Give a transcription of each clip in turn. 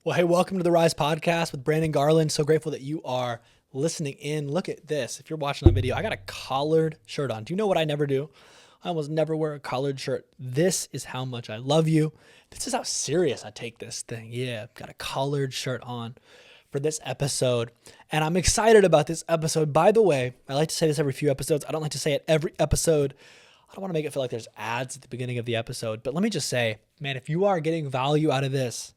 Well, hey, welcome to the Rise Podcast with Brandon Garland. So grateful that you are listening in. Look at this. If you're watching the video, I got a collared shirt on. Do you know what I never do? I almost never wear a collared shirt. This is how much I love you. This is how serious I take this thing. Yeah, I've got a collared shirt on for this episode. And I'm excited about this episode. By the way, I like to say this every few episodes. I don't like to say it every episode. I don't want to make it feel like there's ads at the beginning of the episode. But let me just say, man, if you are getting value out of this,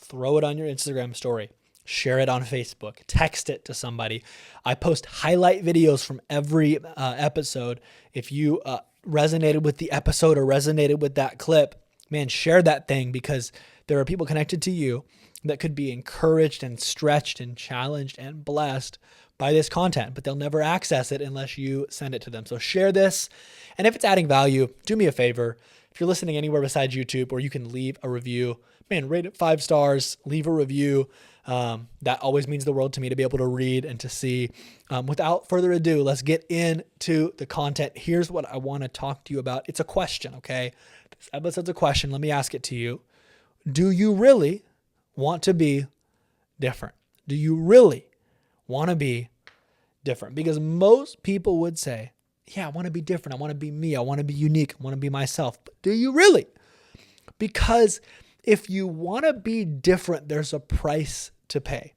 throw it on your Instagram story, share it on Facebook, text it to somebody. I post highlight videos from every episode. If you resonated with the episode or resonated with that clip, man, share that thing because there are people connected to you that could be encouraged and stretched and challenged and blessed by this content, but they'll never access it unless you send it to them. So share this. And if it's adding value, do me a favor. If you're listening anywhere besides YouTube, or you can leave a review, man, rate it 5 stars, leave a review. That always means the world to me to be able to read and to see. Without further ado, let's get into the content. Here's what I want to talk to you about. It's a question, okay? This episode's a question. Let me ask it to you. Do you really want to be different? Do you really want to be different? Because most people would say, yeah, I want to be different. I want to be me. I want to be unique. I want to be myself. But do you really? Because if you want to be different, there's a price to pay.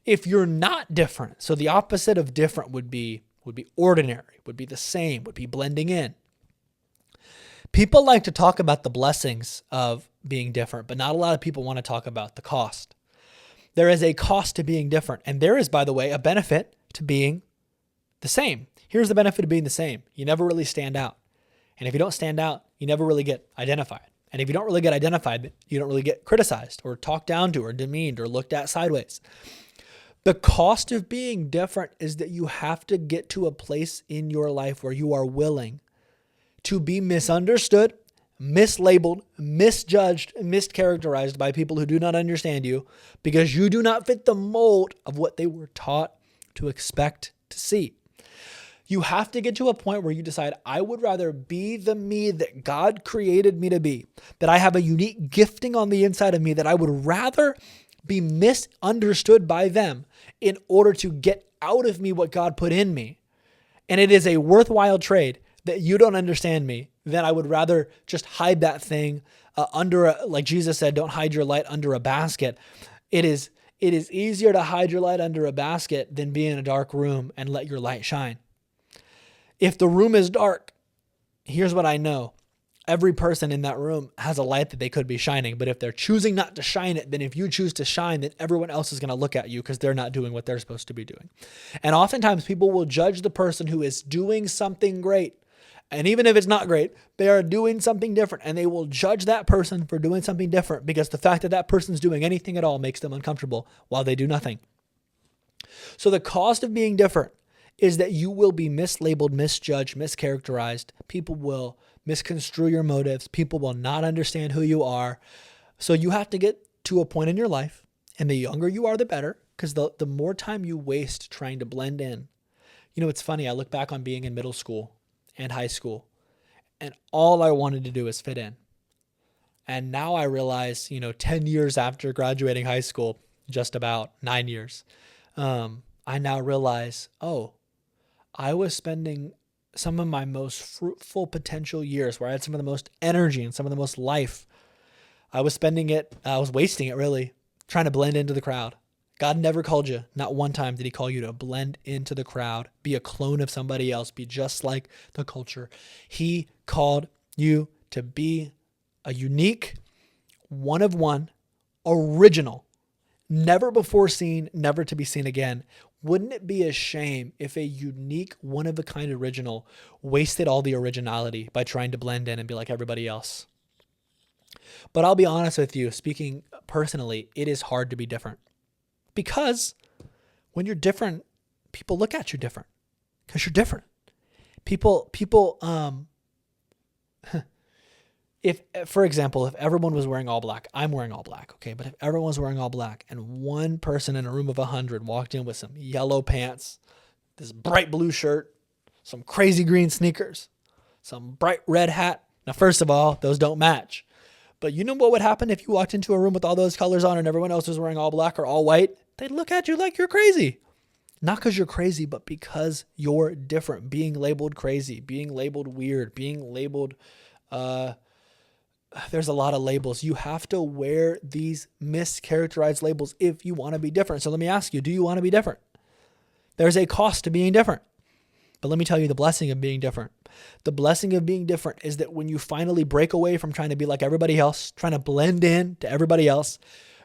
If you're not different, so the opposite of different would be ordinary, would be the same, would be blending in. People like to talk about the blessings of being different, but not a lot of people want to talk about the cost. There is a cost to being different. And there is, by the way, a benefit to being the same. Here's the benefit of being the same. You never really stand out. And if you don't stand out, you never really get identified. And if you don't really get identified, you don't really get criticized or talked down to or demeaned or looked at sideways. The cost of being different is that you have to get to a place in your life where you are willing to be misunderstood, mislabeled, misjudged, mischaracterized by people who do not understand you because you do not fit the mold of what they were taught to expect to see. You have to get to a point where you decide, I would rather be the me that God created me to be, that I have a unique gifting on the inside of me, that I would rather be misunderstood by them in order to get out of me what God put in me. And it is a worthwhile trade that you don't understand me, then I would rather just hide that thing like Jesus said, don't hide your light under a basket. It is easier to hide your light under a basket than be in a dark room and let your light shine. If the room is dark, here's what I know. Every person in that room has a light that they could be shining. But if they're choosing not to shine it, then if you choose to shine, then everyone else is going to look at you because they're not doing what they're supposed to be doing. And oftentimes people will judge the person who is doing something great. And even if it's not great, they are doing something different. And they will judge that person for doing something different because the fact that that person's doing anything at all makes them uncomfortable while they do nothing. So the cost of being different is that you will be mislabeled, misjudged, mischaracterized. People will misconstrue your motives. People will not understand who you are. So you have to get to a point in your life, and the younger you are, the better, because the more time you waste trying to blend in. You know, it's funny. I look back on being in middle school and high school, and all I wanted to do is fit in. And now I realize, 10 years after graduating high school, just about 9 years, I now realize, I was spending some of my most fruitful potential years where I had some of the most energy and some of the most life. I was wasting it really, trying to blend into the crowd. God never called you. Not one time did he call you to blend into the crowd, be a clone of somebody else, be just like the culture. He called you to be a unique, one of one, original, never before seen, never to be seen again. Wouldn't it be a shame if a unique, one-of-a-kind original wasted all the originality by trying to blend in and be like everybody else? But I'll be honest with you, speaking personally, it is hard to be different. Because when you're different, people look at you different. Because you're different. For example, if everyone was wearing all black, I'm wearing all black, okay? But if everyone was wearing all black and one person in a room of 100 walked in with some yellow pants, this bright blue shirt, some crazy green sneakers, some bright red hat. Now, first of all, those don't match. But you know what would happen if you walked into a room with all those colors on and everyone else was wearing all black or all white? They'd look at you like you're crazy. Not because you're crazy, but because you're different. Being labeled crazy, being labeled weird, being labeled, there's a lot of labels. You have to wear these mischaracterized labels if you want to be different. So let me ask you, do you want to be different? There's a cost to being different. But let me tell you the blessing of being different. The blessing of being different is that when you finally break away from trying to be like everybody else, trying to blend in to everybody else,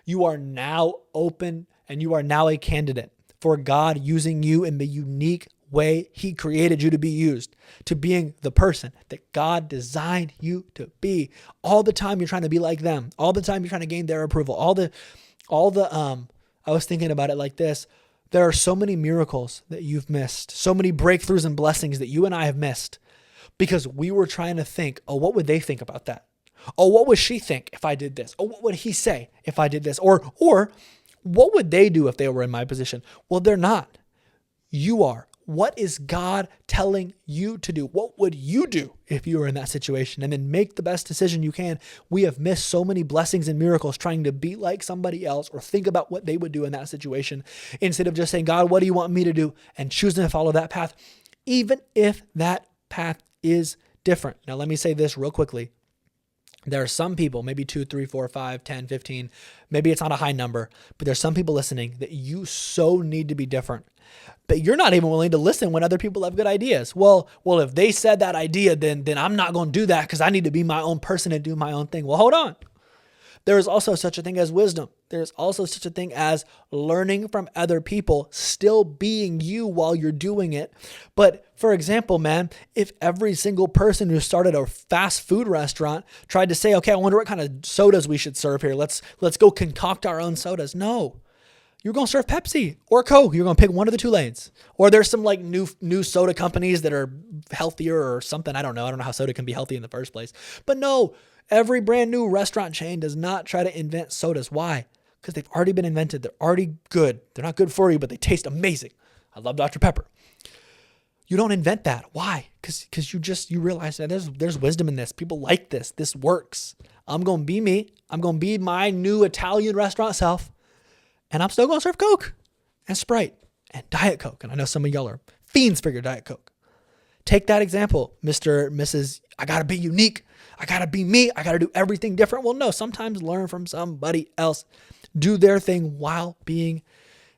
you are now open and you are now a candidate for God using you in the unique way he created you to be used, to being the person that God designed you to be. All the time you're trying to be like them. All the time you're trying to gain their approval. I was thinking about it like this. There are so many miracles that you've missed, so many breakthroughs and blessings that you and I have missed because we were trying to think, oh, what would they think about that? Oh, what would she think if I did this? Oh, what would he say if I did this? Or what would they do if they were in my position? Well, they're not. You are. What is God telling you to do? What would you do if you were in that situation? And then make the best decision you can. We have missed so many blessings and miracles trying to be like somebody else or think about what they would do in that situation instead of just saying, God, what do you want me to do? And choosing to follow that path, even if that path is different. Now, let me say this real quickly. There are some people, maybe 2, 3, 4, 5, 10, 15, maybe it's not a high number, but there's some people listening that you so need to be different, but you're not even willing to listen when other people have good ideas. Well, if they said that idea, then I'm not going to do that because I need to be my own person and do my own thing. Well, hold on. There is also such a thing as wisdom. There's also such a thing as learning from other people, still being you while you're doing it. But for example, man, if every single person who started a fast food restaurant tried to say, okay, I wonder what kind of sodas we should serve here. Let's go concoct our own sodas. No, you're going to serve Pepsi or Coke. You're going to pick one of the two lanes. Or there's some like new soda companies that are healthier or something. I don't know how soda can be healthy in the first place. But no, every brand new restaurant chain does not try to invent sodas. Why? Because they've already been invented. They're already good. They're not good for you, but they taste amazing. I love Dr. Pepper. You don't invent that. Why? Because you realize that there's wisdom in this. People like this. This works. I'm going to be me. I'm going to be my new Italian restaurant self. And I'm still going to serve Coke and Sprite and Diet Coke. And I know some of y'all are fiends for your Diet Coke. Take that example, Mr., Mrs., I got to be unique. I got to be me. I got to do everything different. Well, no, sometimes learn from somebody else. Do their thing while being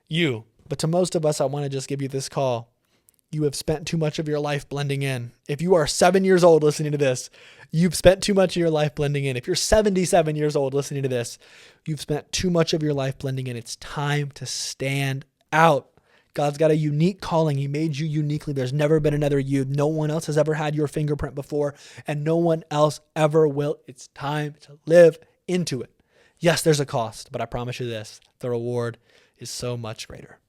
you. But to most of us, I want to just give you this call. You have spent too much of your life blending in. If you are 7 years old listening to this, you've spent too much of your life blending in. If you're 77 years old listening to this, you've spent too much of your life blending in. It's time to stand out. God's got a unique calling. He made you uniquely. There's never been another you. No one else has ever had your fingerprint before, and no one else ever will. It's time to live into it. Yes, there's a cost, but I promise you this, the reward is so much greater.